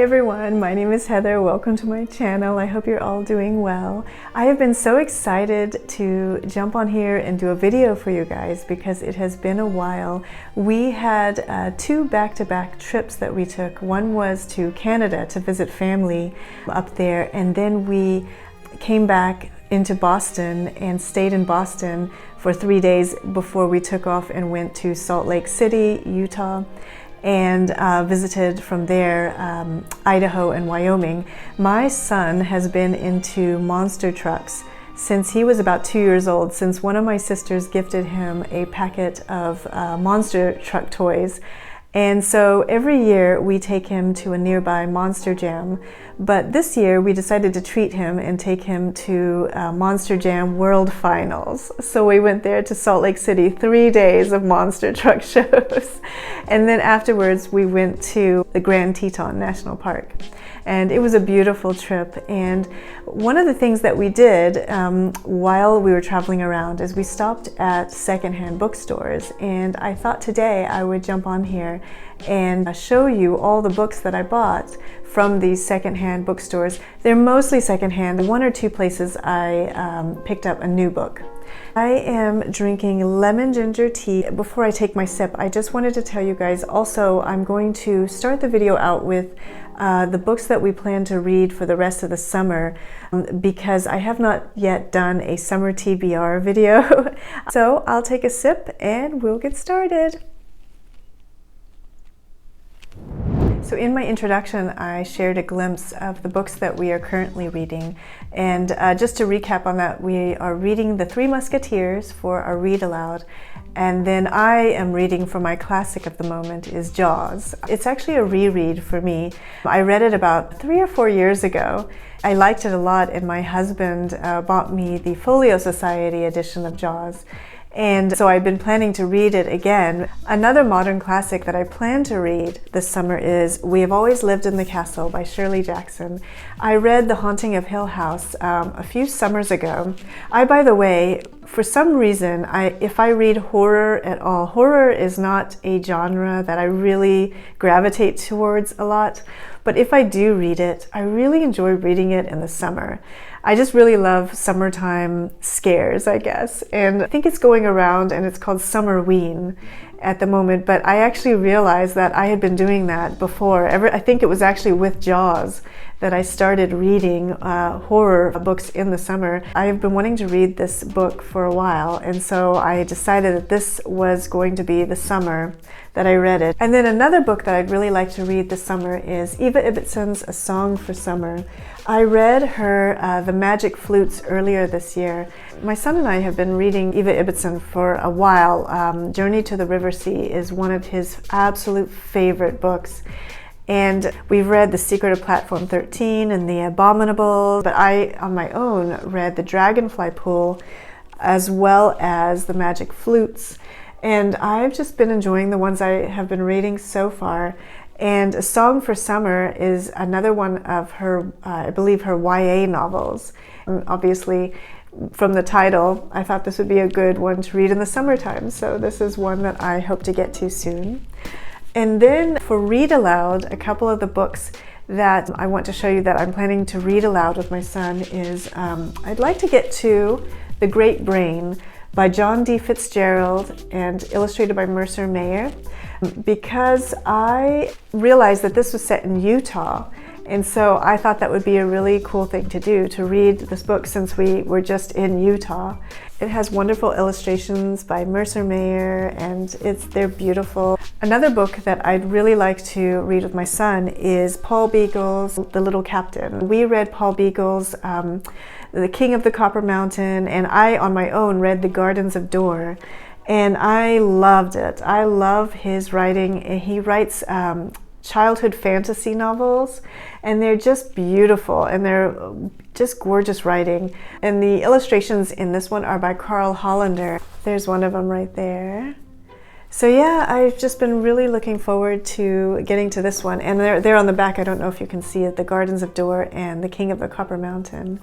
everyone, my name is Heather. Welcome to my channel. I hope you're all doing well. I have been so excited to jump on here and do a video for you guys because it has been a while. We had two back-to-back trips that we took. One was to Canada to visit family up there, and then we came back into Boston and stayed in Boston for 3 days before we took off and went to Salt Lake City, Utah, and visited from there Idaho and Wyoming. My son has been into monster trucks since he was about 2 years old, since one of my sisters gifted him a packet of monster truck toys. And so every year we take him to a nearby Monster Jam, but this year we decided to treat him and take him to Monster Jam World Finals. So we went there to Salt Lake City, 3 days of monster truck shows. And then afterwards we went to the Grand Teton National Park. And it was a beautiful trip. And one of the things that we did while we were traveling around is we stopped at secondhand bookstores. And I thought today I would jump on here and show you all the books that I bought from these secondhand bookstores. They're mostly secondhand. One or two places I picked up a new book. I am drinking lemon ginger tea. Before I take my sip, I just wanted to tell you guys also I'm going to start the video out with the books that we plan to read for the rest of the summer because I have not yet done a summer TBR video. So I'll take a sip and we'll get started. So in my introduction, I shared a glimpse of the books that we are currently reading. And just to recap on that, we are reading The Three Musketeers for our read aloud. And then I am reading for my classic of the moment is Jaws. It's actually a reread for me. I read it about 3 or 4 years ago. I liked it a lot, and my husband bought me the Folio Society edition of Jaws. And so I've been planning to read it again. Another modern classic that I plan to read this summer is We Have Always Lived in the Castle by Shirley Jackson. I read The Haunting of Hill House a few summers ago. By the way, for some reason, if I read horror at all, horror is not a genre that I really gravitate towards a lot. But if I do read it, I really enjoy reading it in the summer. I just really love summertime scares, I guess. And I think it's going around and it's called Summerween at the moment. But I actually realized that I had been doing that before. I think it was actually with Jaws that I started reading horror books in the summer. I have been wanting to read this book for a while, and so I decided that this was going to be the summer that I read it. And then another book that I'd really like to read this summer is Eva Ibbetson's A Song for Summer. I read her The Magic Flutes earlier this year. My son and I have been reading Eva Ibbetson for a while. Journey to the River Sea is one of his absolute favorite books. And we've read The Secret of Platform 13 and The Abominable, but I, on my own, read The Dragonfly Pool as well as The Magic Flutes. And I've just been enjoying the ones I have been reading so far. And A Song for Summer is another one of her, I believe, her YA novels. And obviously, from the title, I thought this would be a good one to read in the summertime. So this is one that I hope to get to soon. And then for read aloud, a couple of the books that I want to show you that I'm planning to read aloud with my son is I'd like to get to The Great Brain by John D. Fitzgerald and illustrated by Mercer Mayer, because I realized that this was set in Utah. And so I thought that would be a really cool thing to do, to read this book since we were just in Utah. It has wonderful illustrations by Mercer Mayer, and they're beautiful. Another book that I'd really like to read with my son is Paul Beagle's The Little Captain. We read Paul Beagle's The King of the Copper Mountain, and I, on my own, read The Gardens of Dor. And I loved it. I love his writing. He writes childhood fantasy novels, and they're just beautiful, and they're just gorgeous writing. And the illustrations in this one are by Carl Hollander. There's one of them right there. So yeah, I've just been really looking forward to getting to this one. And they're on the back, I don't know if you can see it, The Gardens of Dor and The King of the Copper Mountain.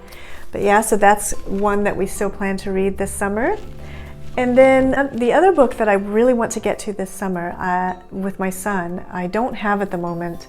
But yeah, so that's one that we still plan to read this summer. And then the other book that I really want to get to this summer with my son, I don't have at the moment,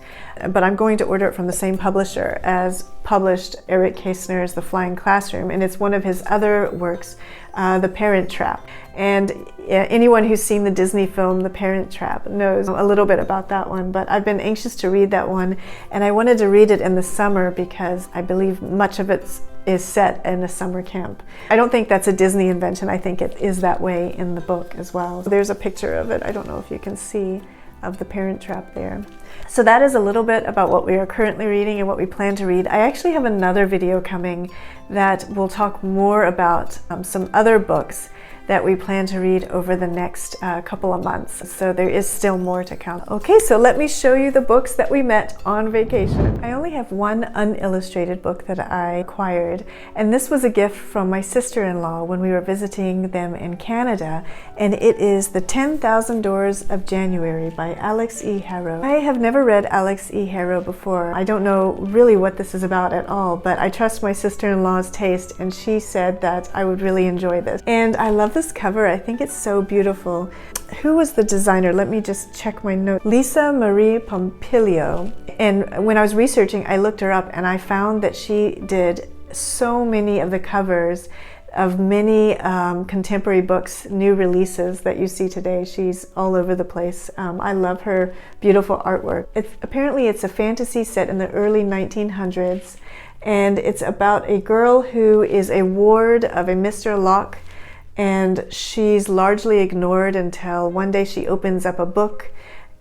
but I'm going to order it from the same publisher as published Eric Kästner's The Flying Classroom, and it's one of his other works, The Parent Trap. And anyone who's seen the Disney film The Parent Trap knows a little bit about that one, but I've been anxious to read that one, and I wanted to read it in the summer because I believe much of it is set in a summer camp. I don't think that's a Disney invention. I think it is that way in the book as well. There's a picture of it. I don't know if you can see, of The Parent Trap there. So that is a little bit about what we are currently reading and what we plan to read. I actually have another video coming that will talk more about some other books that we plan to read over the next couple of months. So there is still more to come. Okay, so let me show you the books that we met on vacation. I only have one unillustrated book that I acquired, and this was a gift from my sister-in-law when we were visiting them in Canada, and it is The 10,000 Doors of January by Alex E. Harrow. I have never read Alex E. Harrow before. I don't know really what this is about at all, but I trust my sister-in-law's taste, and she said that I would really enjoy this. And I love this cover. I think it's so beautiful. Who was the designer? Let me just check my notes. Lisa Marie Pompilio. And when I was researching, I looked her up and I found that she did so many of the covers of many contemporary books, new releases that you see today. She's all over the place. I love her beautiful artwork. Apparently it's a fantasy set in the early 1900s, and it's about a girl who is a ward of a Mr. Locke, and she's largely ignored until one day she opens up a book,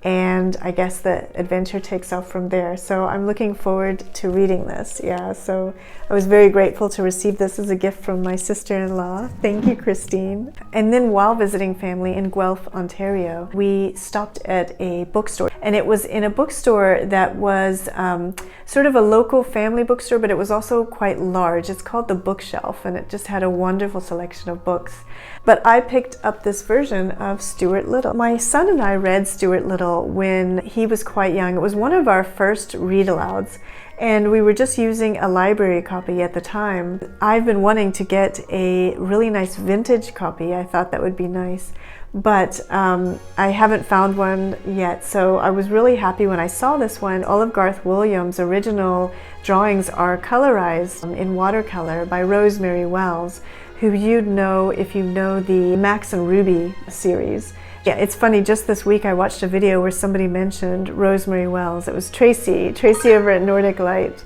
and I guess the adventure takes off from there. So I'm looking forward to reading this. Yeah, so I was very grateful to receive this as a gift from my sister-in-law. Thank you, Christine. And then while visiting family in Guelph, Ontario, we stopped at a bookstore, and it was in a bookstore that was sort of a local family bookstore, but it was also quite large. It's called The Bookshelf, and it just had a wonderful selection of books. But I picked up this version of Stuart Little. My son and I read Stuart Little when he was quite young. It was one of our first read-alouds, and we were just using a library copy at the time. I've been wanting to get a really nice vintage copy. I thought that would be nice, but I haven't found one yet. So I was really happy when I saw this one. All of Garth Williams' original drawings are colorized in watercolor by Rosemary Wells, who you'd know if you know the Max and Ruby series. Yeah, it's funny, just this week I watched a video where somebody mentioned Rosemary Wells. It was Tracy over at Nordic Light.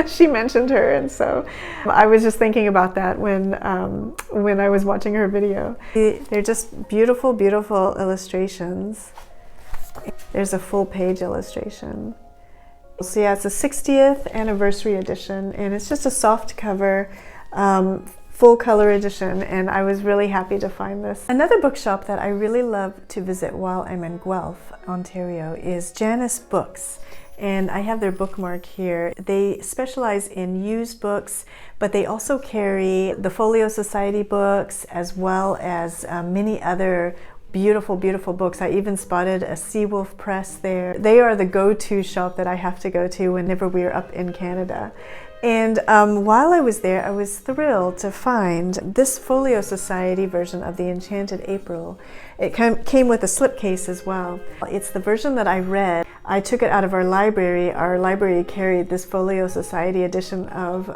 She mentioned her, and so I was just thinking about that when I was watching her video. They're just beautiful, beautiful illustrations. There's a full page illustration. So yeah, it's a 60th anniversary edition, and it's just a soft cover, full color edition, and I was really happy to find this. Another bookshop that I really love to visit while I'm in Guelph, Ontario, is Janus Books, and I have their bookmark here. They specialize in used books, but they also carry the Folio Society books as well as many other beautiful, beautiful books. I even spotted a Seawolf Press there. They are the go-to shop that I have to go to whenever we're up in Canada. And while I was there, I was thrilled to find this Folio Society version of The Enchanted April. It came with a slipcase as well. It's the version that I read. I took it out of our library. Our library carried this Folio Society edition of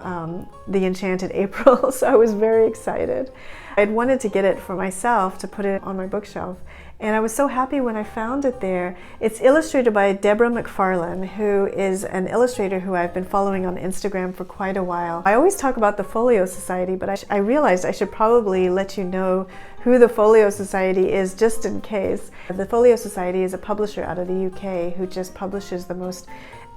The Enchanted April, so I was very excited. I'd wanted to get it for myself to put it on my bookshelf, and I was so happy when I found it there. It's illustrated by Deborah McFarlane, who is an illustrator who I've been following on Instagram for quite a while. I always talk about the Folio Society, but I realized I should probably let you know who the Folio Society is, just in case. The Folio Society is a publisher out of the UK who just publishes the most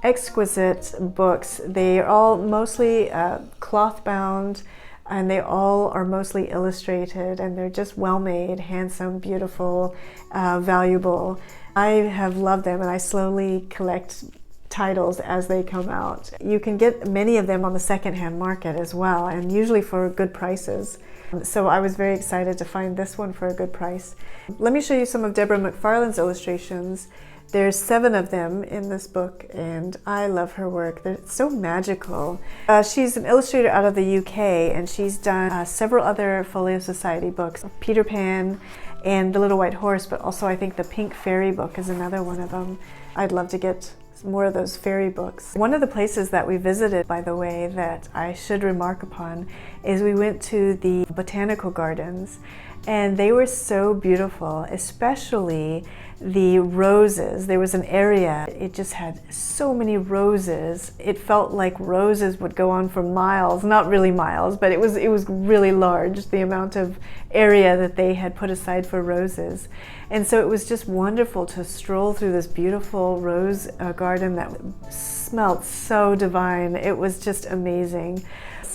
exquisite books. They are all mostly cloth bound, and they all are mostly illustrated, and they're just well-made, handsome, beautiful, valuable. I have loved them, and I slowly collect titles as they come out. You can get many of them on the secondhand market as well, and usually for good prices. So I was very excited to find this one for a good price. Let me show you some of Deborah McFarlane's illustrations. There's 7 of them in this book, and I love her work. They're so magical. She's an illustrator out of the UK, and she's done several other Folio Society books. Peter Pan and The Little White Horse, but also I think the Pink Fairy book is another one of them. I'd love to get more of those fairy books. One of the places that we visited, by the way, that I should remark upon is we went to the Botanical Gardens, and they were so beautiful, especially the roses. There was an area, it just had so many roses. It felt like roses would go on for miles, not really miles, but it was really large, the amount of area that they had put aside for roses. And so it was just wonderful to stroll through this beautiful rose garden that smelled so divine. It was just amazing.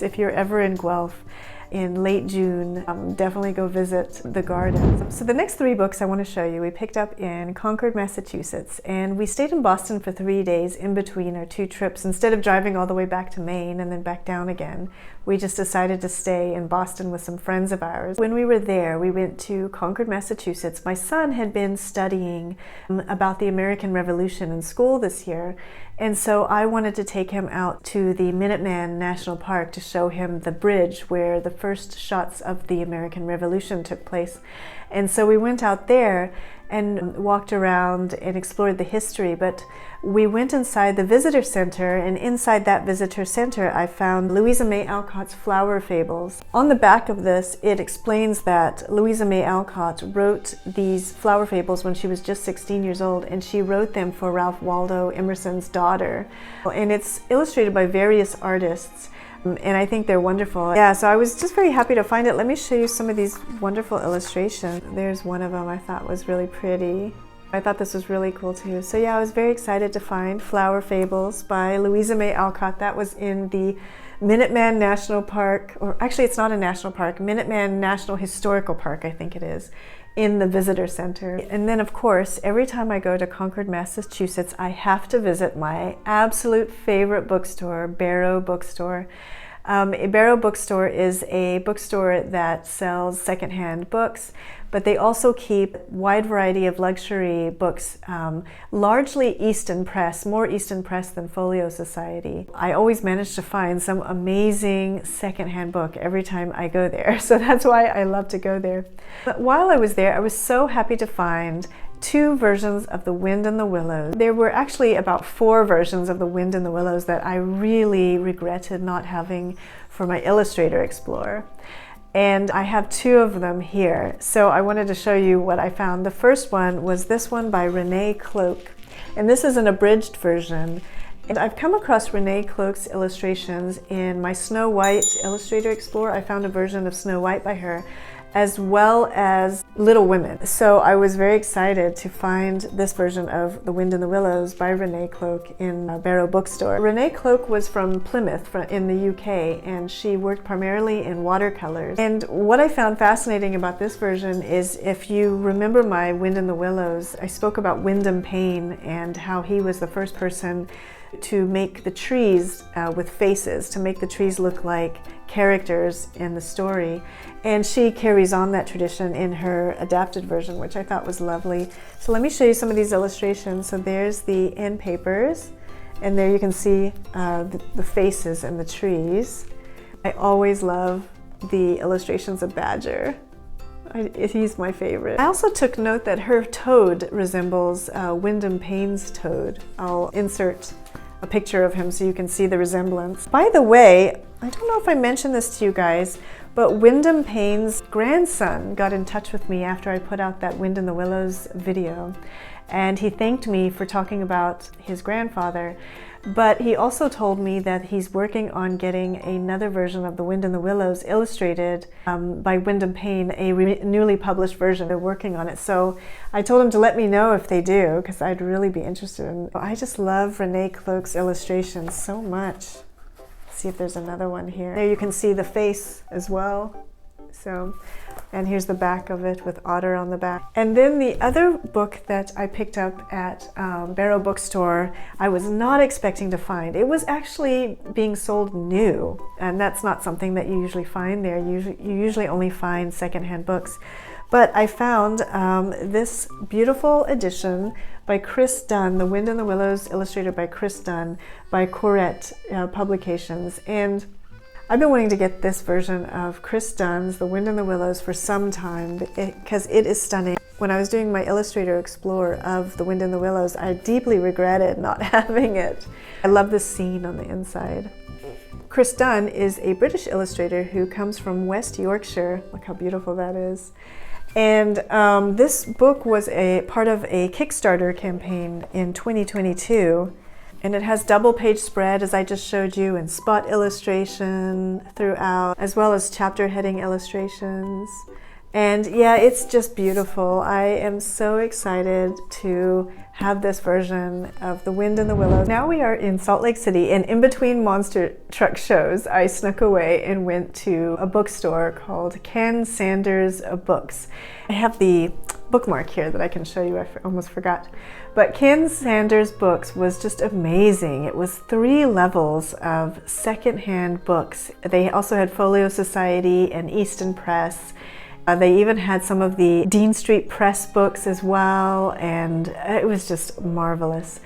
If you're ever in Guelph in late June, definitely go visit the garden. So the next 3 books I want to show you, we picked up in Concord, Massachusetts, and we stayed in Boston for 3 days in between our 2 trips. Instead of driving all the way back to Maine and then back down again, we just decided to stay in Boston with some friends of ours. When we were there, we went to Concord, Massachusetts. My son had been studying about the American Revolution in school this year, and so I wanted to take him out to the Minuteman National Park to show him the bridge where the first shots of the American Revolution took place. And so we went out there and walked around and explored the history, but we went inside the visitor center, and inside that visitor center I found Louisa May Alcott's Flower Fables. On the back of this, it explains that Louisa May Alcott wrote these flower fables when she was just 16 years old, and she wrote them for Ralph Waldo Emerson's daughter. And it's illustrated by various artists, and I think they're wonderful. Yeah, so I was just very happy to find it. Let me show you some of these wonderful illustrations. There's one of them I thought was really pretty. I thought this was really cool too. So yeah, I was very excited to find Flower Fables by Louisa May Alcott. That was in the Minuteman National Park, or actually it's not a national park, Minuteman National Historical Park, I think it is, in the visitor center. And then of course, every time I go to Concord, Massachusetts, I have to visit my absolute favorite bookstore, Barrow Bookstore. Barrow Bookstore is a bookstore that sells secondhand books, but they also keep a wide variety of luxury books, largely Easton Press, more Easton Press than Folio Society. I always manage to find some amazing secondhand book every time I go there, so that's why I love to go there. But while I was there, I was so happy to find 2 versions of The Wind in the Willows. There were actually about 4 versions of The Wind in the Willows that I really regretted not having for my Illustrator Explorer. And I have 2 of them here. So I wanted to show you what I found. The first one was this one by Renee Cloak. And this is an abridged version. And I've come across Renee Cloak's illustrations in my Snow White Illustrator Explorer. I found a version of Snow White by her, as well as Little Women. So I was very excited to find this version of The Wind in the Willows by Renee Cloak in Barrow Bookstore. Renee Cloak was from Plymouth in the UK, and she worked primarily in watercolors. And what I found fascinating about this version is, if you remember my Wind in the Willows, I spoke about Wyndham Payne and how he was the first person to make the trees with faces, to make the trees look like characters in the story. And she carries on that tradition in her adapted version, which I thought was lovely. So let me show you some of these illustrations. So there's the end papers, and there you can see the faces and the trees. I always love the illustrations of Badger. He's my favorite. I also took note that her toad resembles Wyndham Payne's toad. I'll insert a picture of him so you can see the resemblance. By the way, I don't know if I mentioned this to you guys, but Wyndham Payne's grandson got in touch with me after I put out that Wind in the Willows video, and he thanked me for talking about his grandfather. But he also told me that he's working on getting another version of The Wind in the Willows illustrated by Wyndham Payne, a newly published version. They're working on it. So I told him to let me know if they do, because I'd really be interested in. I just love Renee Cloak's illustrations so much. Let's see if there's another one here. There you can see the face as well. So, and here's the back of it with Otter on the back. And then the other book that I picked up at Barrow Bookstore, I was not expecting to find. It was actually being sold new, and that's not something that you usually find there. You usually only find secondhand books. But I found this beautiful edition by Chris Dunn, The Wind in the Willows, illustrated by Chris Dunn, by Corette Publications. And I've been wanting to get this version of Chris Dunn's The Wind in the Willows for some time because it is stunning. When I was doing my Illustrator Explore of The Wind in the Willows, I deeply regretted not having it. I love the scene on the inside. Chris Dunn is a British illustrator who comes from West Yorkshire. Look how beautiful that is. And this book was a part of a Kickstarter campaign in 2022. And it has double page spread, as I just showed you, and spot illustration throughout, as well as chapter heading illustrations. And yeah, it's just beautiful. I am so excited to have this version of The Wind in the Willows. Now we are in Salt Lake City, and in between monster truck shows, I snuck away and went to a bookstore called Ken Sanders Books. I have the bookmark here that I can show you. I almost forgot. But Ken Sanders Books was just amazing. It was 3 levels of secondhand books. They also had Folio Society and Easton Press. They even had some of the Dean Street Press books as well, and it was just marvelous.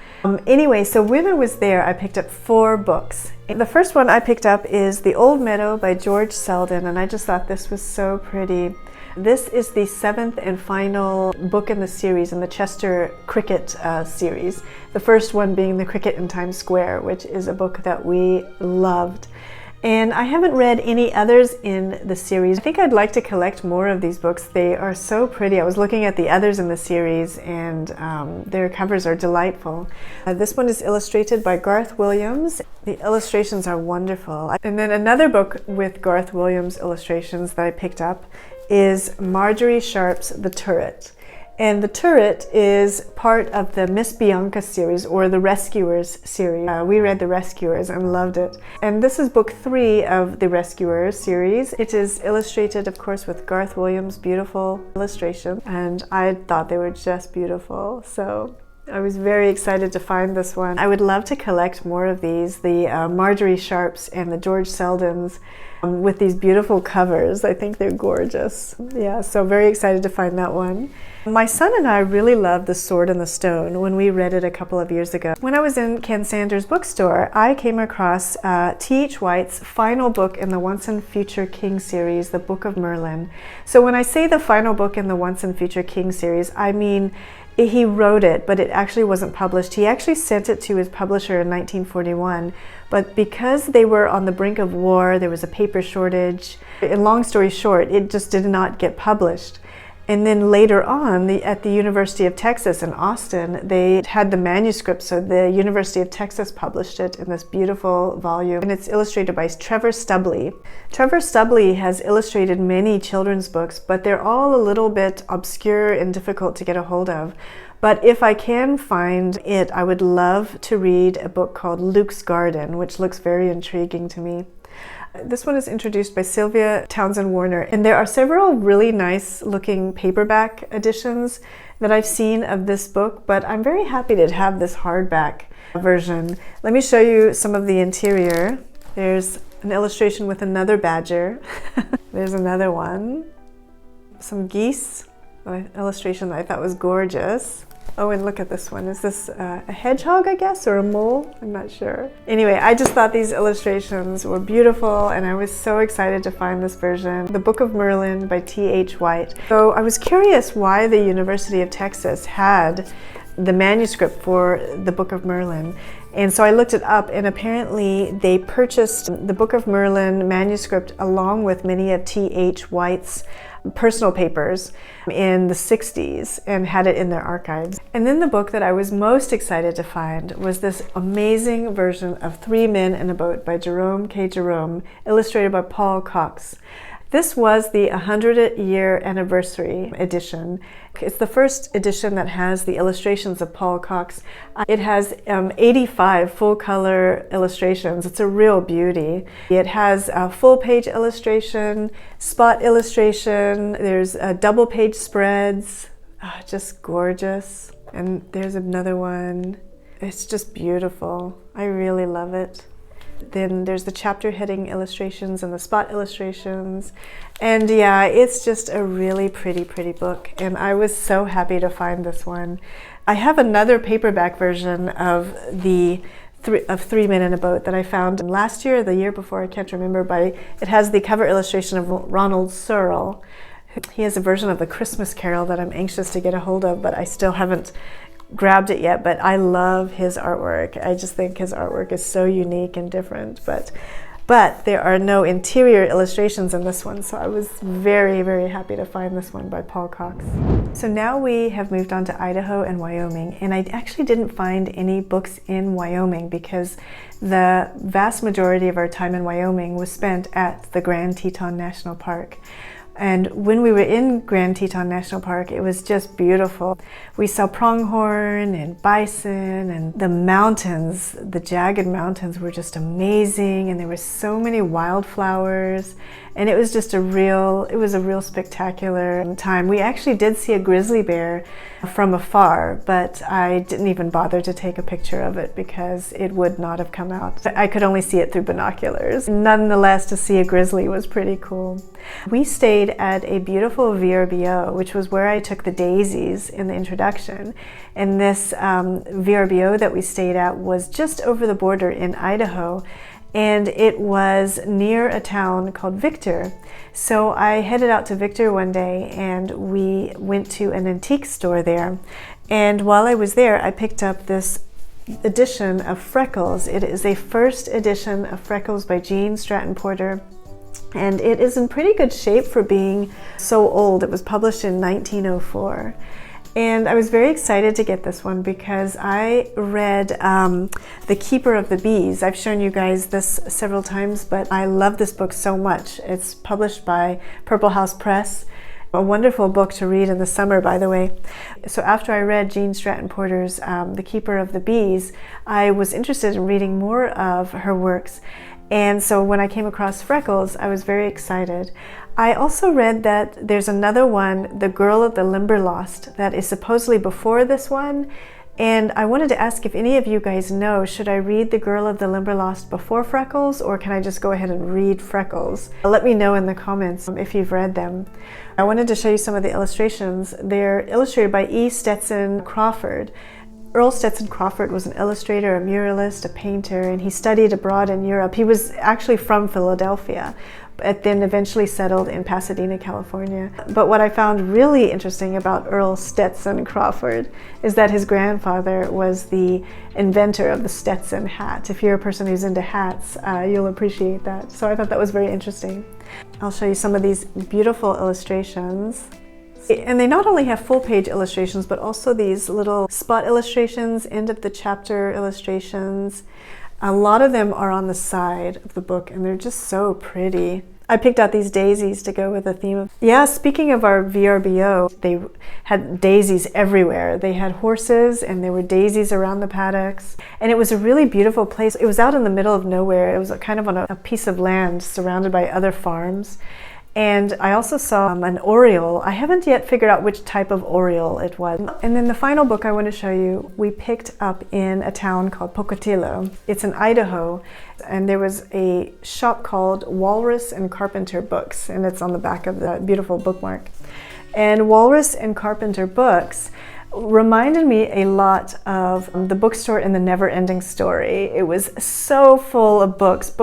Anyway, so when I was there, I picked up 4 books. The first one I picked up is The Old Meadow by George Selden, and I just thought this was so pretty. This is the 7th and final book in the series, in the Chester Cricket series. The first one being The Cricket in Times Square, which is a book that we loved. And I haven't read any others in the series. I think I'd like to collect more of these books. They are so pretty. I was looking at the others in the series, and their covers are delightful. This one is illustrated by Garth Williams. The illustrations are wonderful. And then another book with Garth Williams illustrations that I picked up is Marjorie Sharp's The Turret. And The Turret is part of the Miss Bianca series, or the Rescuers series. We read The Rescuers and loved it. And this is book 3 of the Rescuers series. It is illustrated, of course, with Garth Williams' beautiful illustration. And I thought they were just beautiful. So I was very excited to find this one. I would love to collect more of these, the Marjorie Sharps and the George Seldens, with these beautiful covers. I think they're gorgeous. Yeah, so very excited to find that one. My son and I really loved The Sword and the Stone when we read it a couple of years ago. When I was in Ken Sanders bookstore, I came across T.H. White's final book in the Once and Future King series, The Book of Merlin. So when I say the final book in the Once and Future King series, I mean he wrote it, but it actually wasn't published. He actually sent it to his publisher in 1941, but because they were on the brink of war, there was a paper shortage. And long story short, it just did not get published. And then later on, at the University of Texas in Austin, they had the manuscript, so the University of Texas published it in this beautiful volume. And it's illustrated by Trevor Stubley. Trevor Stubley has illustrated many children's books, but they're all a little bit obscure and difficult to get a hold of. But if I can find it, I would love to read a book called Luke's Garden, which looks very intriguing to me. This one is introduced by Sylvia Townsend Warner, and there are several really nice looking paperback editions that I've seen of this book, but I'm very happy to have this hardback version. Let me show you some of the interior. There's an illustration with another badger. There's another one. Some geese, an illustration that I thought was gorgeous. Oh, and look at this one. Is this a hedgehog, I guess, or a mole? I'm not sure. Anyway, I just thought these illustrations were beautiful, and I was so excited to find this version. The Book of Merlin by T.H. White. So I was curious why the University of Texas had the manuscript for the Book of Merlin. And so I looked it up, and apparently they purchased the Book of Merlin manuscript along with many of T.H. White's personal papers in the 60s and had it in their archives. And then the book that I was most excited to find was this amazing version of 3 Men in a Boat by Jerome K. Jerome, illustrated by Paul Cox. This was the 100-year anniversary edition. It's the first edition that has the illustrations of Paul Cox. It has 85 full-color illustrations. It's a real beauty. It has a full-page illustration, spot illustration. There's double-page spreads. Just gorgeous. And there's another one. It's just beautiful. I really love it. Then there's the chapter heading illustrations and the spot illustrations. And yeah, it's just a really pretty book. And I was so happy to find this one. I have another paperback version of Three Men in a Boat that I found last year or the year before, I can't remember, but it has the cover illustration of Ronald Searle. He has a version of the Christmas Carol that I'm anxious to get a hold of, but I still haven't grabbed it yet. But I love his artwork. I just think his artwork is so unique and different. But there are no interior illustrations in this one, so I was very happy to find this one by Paul Cox. So now we have moved on to Idaho and Wyoming, and I actually didn't find any books in Wyoming because the vast majority of our time in Wyoming was spent at the Grand Teton National Park. And when we were in Grand Teton National Park, it was just beautiful. We saw pronghorn and bison, and the mountains, the jagged mountains were just amazing, and there were so many wildflowers, and it was just a real spectacular time. We actually did see a grizzly bear from afar, but I didn't even bother to take a picture of it because it would not have come out. I could only see it through binoculars. Nonetheless, to see a grizzly was pretty cool. We stayed at a beautiful VRBO, which was where I took the Daisies in the introduction. And this VRBO that we stayed at was just over the border in Idaho, and it was near a town called Victor. So I headed out to Victor one day and we went to an antique store there. And while I was there, I picked up this edition of Freckles. It is a first edition of Freckles by Gene Stratton Porter. And it is in pretty good shape for being so old. It was published in 1904. And I was very excited to get this one because I read The Keeper of the Bees. I've shown you guys this several times, but I love this book so much. It's published by Purple House Press. A wonderful book to read in the summer, by the way. So after I read Gene Stratton Porter's The Keeper of the Bees, I was interested in reading more of her works. And so when I came across Freckles, I was very excited. I also read that there's another one, The Girl of the Limberlost, that is supposedly before this one. And I wanted to ask if any of you guys know, should I read The Girl of the Limberlost before Freckles, or can I just go ahead and read Freckles? Let me know in the comments if you've read them. I wanted to show you some of the illustrations. They're illustrated by E. Stetson Crawford. Earl Stetson Crawford was an illustrator, a muralist, a painter, and he studied abroad in Europe. He was actually from Philadelphia, but then eventually settled in Pasadena, California. But what I found really interesting about Earl Stetson Crawford is that his grandfather was the inventor of the Stetson hat. If you're a person who's into hats, you'll appreciate that. So I thought that was very interesting. I'll show you some of these beautiful illustrations. And they not only have full-page illustrations, but also these little spot illustrations, end of the chapter illustrations. A lot of them are on the side of the book, and they're just so pretty. I picked out these daisies to go with the theme of... Yeah, speaking of our VRBO, they had daisies everywhere. They had horses, and there were daisies around the paddocks. And it was a really beautiful place. It was out in the middle of nowhere. It was kind of on a piece of land surrounded by other farms. And I also saw an oriole. I haven't yet figured out which type of oriole it was. And then the final book I want to show you, we picked up in a town called Pocatello. It's in Idaho, and there was a shop called Walrus and Carpenter Books, and it's on the back of the beautiful bookmark. And Walrus and Carpenter Books reminded me a lot of the bookstore in The Never-Ending Story. It was so full of books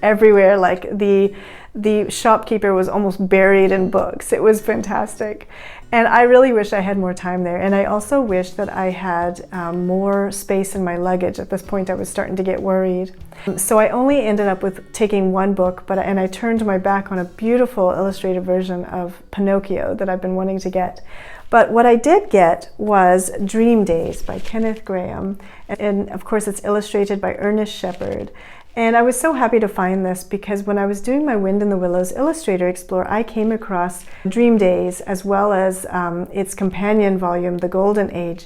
everywhere. Like the shopkeeper was almost buried in books. It was fantastic. And I really wish I had more time there. And I also wish that I had more space in my luggage. At this point, I was starting to get worried. So I only ended up with taking one book, and I turned my back on a beautiful illustrated version of Pinocchio that I've been wanting to get. But what I did get was Dream Days by Kenneth Grahame. And of course, it's illustrated by Ernest Shepard. And I was so happy to find this because when I was doing my Wind in the Willows Illustrator Explore, I came across Dream Days as well as its companion volume, The Golden Age.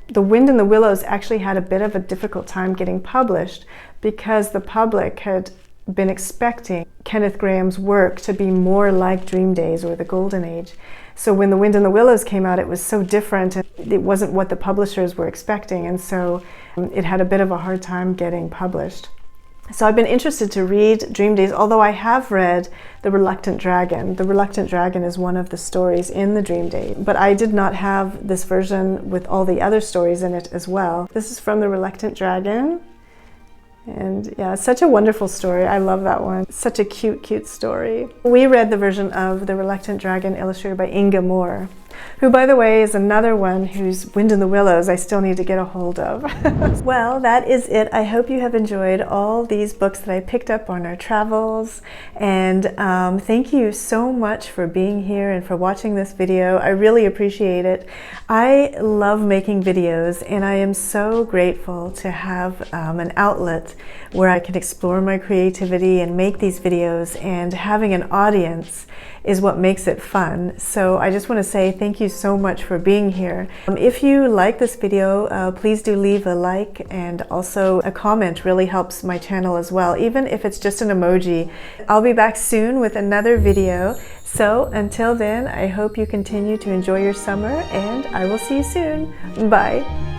The Wind in the Willows actually had a bit of a difficult time getting published because the public had been expecting Kenneth Grahame's work to be more like Dream Days or The Golden Age. So when The Wind in the Willows came out, it was so different. It wasn't what the publishers were expecting, and so it had a bit of a hard time getting published. So I've been interested to read Dream Days, although I have read The Reluctant Dragon. The Reluctant Dragon is one of the stories in the Dream Day, but I did not have this version with all the other stories in it as well. This is from The Reluctant Dragon. And yeah, such a wonderful story. I love that one. Such a cute, cute story. We read the version of The Reluctant Dragon illustrated by Inga Moore, who, by the way, is another one whose Wind in the Willows I still need to get a hold of. Well, that is it. I hope you have enjoyed all these books that I picked up on our travels. And thank you so much for being here and for watching this video. I really appreciate it. I love making videos, and I am so grateful to have an outlet where I can explore my creativity and make these videos, and having an audience is what makes it fun. So I just want to say thank you so much for being here. If you like this video, please do leave a like, and also a comment really helps my channel as well, even if it's just an emoji. I'll be back soon with another video. So until then, I hope you continue to enjoy your summer, and I will see you soon. Bye.